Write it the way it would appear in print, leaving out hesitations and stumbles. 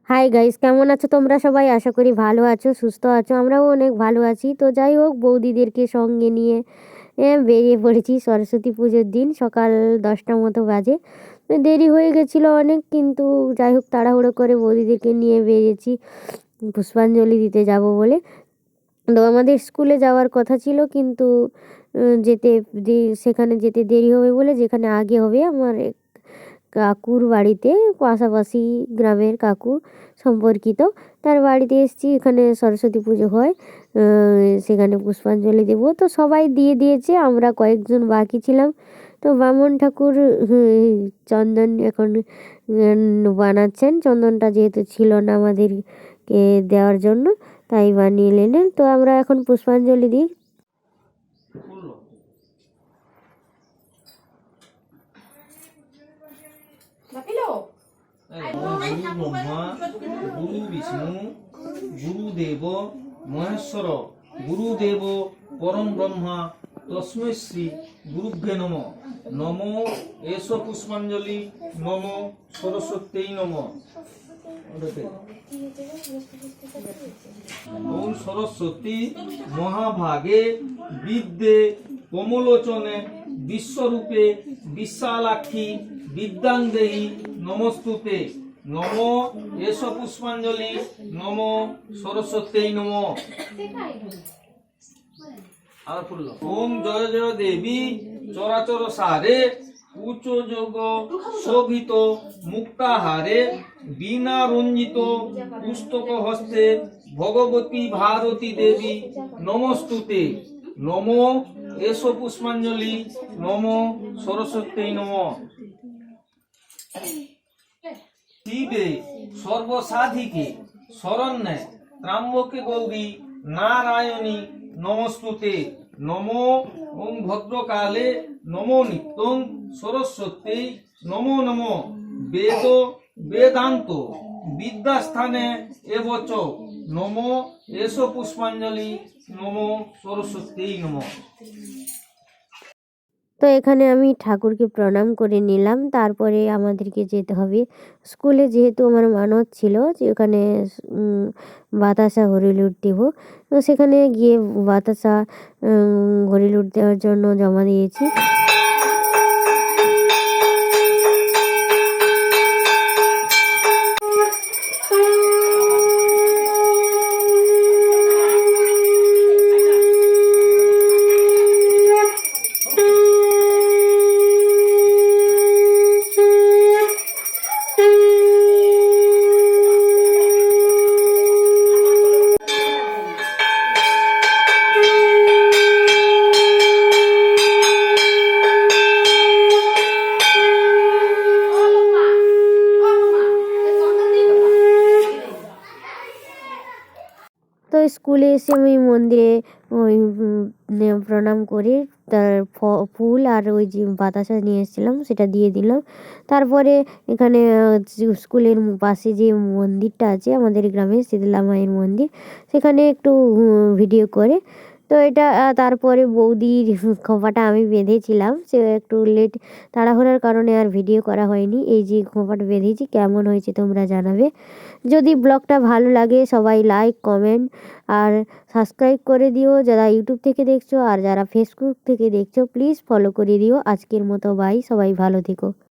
Hi guys, কেমন আছো তোমরা সবাই? আশা করি ভালো আছো, সুস্থ আছো। আমরাও অনেক ভালো আছি। তো যাই হোক, বৌদিদেরকে সঙ্গে নিয়ে বেরিয়ে পড়েছি সরস্বতী পুজোর দিন। সকাল 10টার মতো বাজে। দেরি হয়ে গেছিলো অনেক, কিন্তু যাই হোক তাড়াহুড়ো করে বৌদিদেরকে নিয়ে বেরিয়েছি পুষ্পাঞ্জলি দিতে যাব বলে। তো আমাদের স্কুলে যাওয়ার কথা ছিল, কিন্তু যেতে সেখানে যেতে দেরি হবে বলে, যেখানে আগে হবে আমার কাকুর বাড়িতে, পাশাপাশি গ্রামের কাকু সম্পর্কিত, তার বাড়িতে এসেছি। এখানে সরস্বতী পুজো হয়, সেখানে পুষ্পাঞ্জলি দেব। তো সবাই দিয়ে দিয়েছে, আমরা কয়েকজন বাকি ছিলাম। তো বামন ঠাকুর চন্দন এখন বানাচ্ছেন। চন্দনটা যেহেতু ছিল না আমাদেরকে দেওয়ার জন্য, তাই বানিয়ে নিলেন। তো আমরা এখন পুষ্পাঞ্জলি দিই। গুরু ব্রহ্মা গুরু বিষ্ণু গুরুদেব মহেশ্বর গুরুদেব পরম ব্রহ্মা তস্मै শ্রী গুরুভ্যে নমঃ। নমো এষ পুষ্পাঞ্জলি, নমো সরস্বত্যৈ নমঃ। ওম সরস্বতী মহাভাগে বিদ্যে কমলোচনে বিশ্বরূপে বিশালাক্ষী বিদ্যাং দেহি নমস্তুতে। নমো এষ পুষ্পাঞ্জলি, নমো সরস্বত্যৈ নমঃ। ওম জয় জয় দেবী চরাচর সারে উচ্চ যোগ শোভিত মুক্তাহারে বীণা রঞ্জিত পুস্তক হস্তে ভগবতী ভারতী দেবী নমস্তুতে। নমো এষ পুষ্পাঞ্জলি, নমো সরস্বত্যৈ নমঃ। শিবে সর্বসাধিকে শরণ্যে ত্র্যম্বকে গৌরী নারায়ণী নমস্তুতে। নমো ওং ভদ্রকালে নমো নিত্যং সরস্বত্যৈ নমো নমঃ। বেদ বেদান্ত বিদ্যাস্থানে এবচ নমো এষ পুষ্পাঞ্জলি, নমো সরস্বত্যৈ নমঃ। তো এখানে আমি ঠাকুরকে প্রণাম করে নিলাম। তারপরে আমাদেরকে যেতে হবে স্কুলে, যেহেতু আমার মানত ছিল যে ওখানে বাতাসা হরিলুট দেব। তো সেখানে গিয়ে বাতাসা হরিলুট দেওয়ার জন্য জমা দিয়েছি। তো স্কুলে এসে আমি মন্দিরে ওই প্রণাম করে তার ফুল আর ওই যে বাতাসা নিয়ে এসেছিলাম সেটা দিয়ে দিলাম। তারপরে এখানে স্কুলের পাশে যে মন্দিরটা আছে আমাদের গ্রামে, শীতলা মায়ের মন্দির, সেখানে একটু ভিডিও করে। তো এটা তারপরে বৌদির খোঁপাটা আমি বেঁধেছিলাম, সে একটু লেট তাড়াহুড়ার কারণে আর ভিডিও করা হয়নি। এই যে খোঁপাটা বেঁধেছি, কেমন হয়েছে তোমরা জানাবে। যদি ব্লগটা ভালো লাগে সবাই লাইক কমেন্ট আর সাবস্ক্রাইব করে দিও, যারা ইউটিউব থেকে দেখছো, আর যারা ফেসবুক থেকে দেখছো প্লিজ ফলো করে দিও। আজকের মতো বাই, সবাই ভালো থেকো।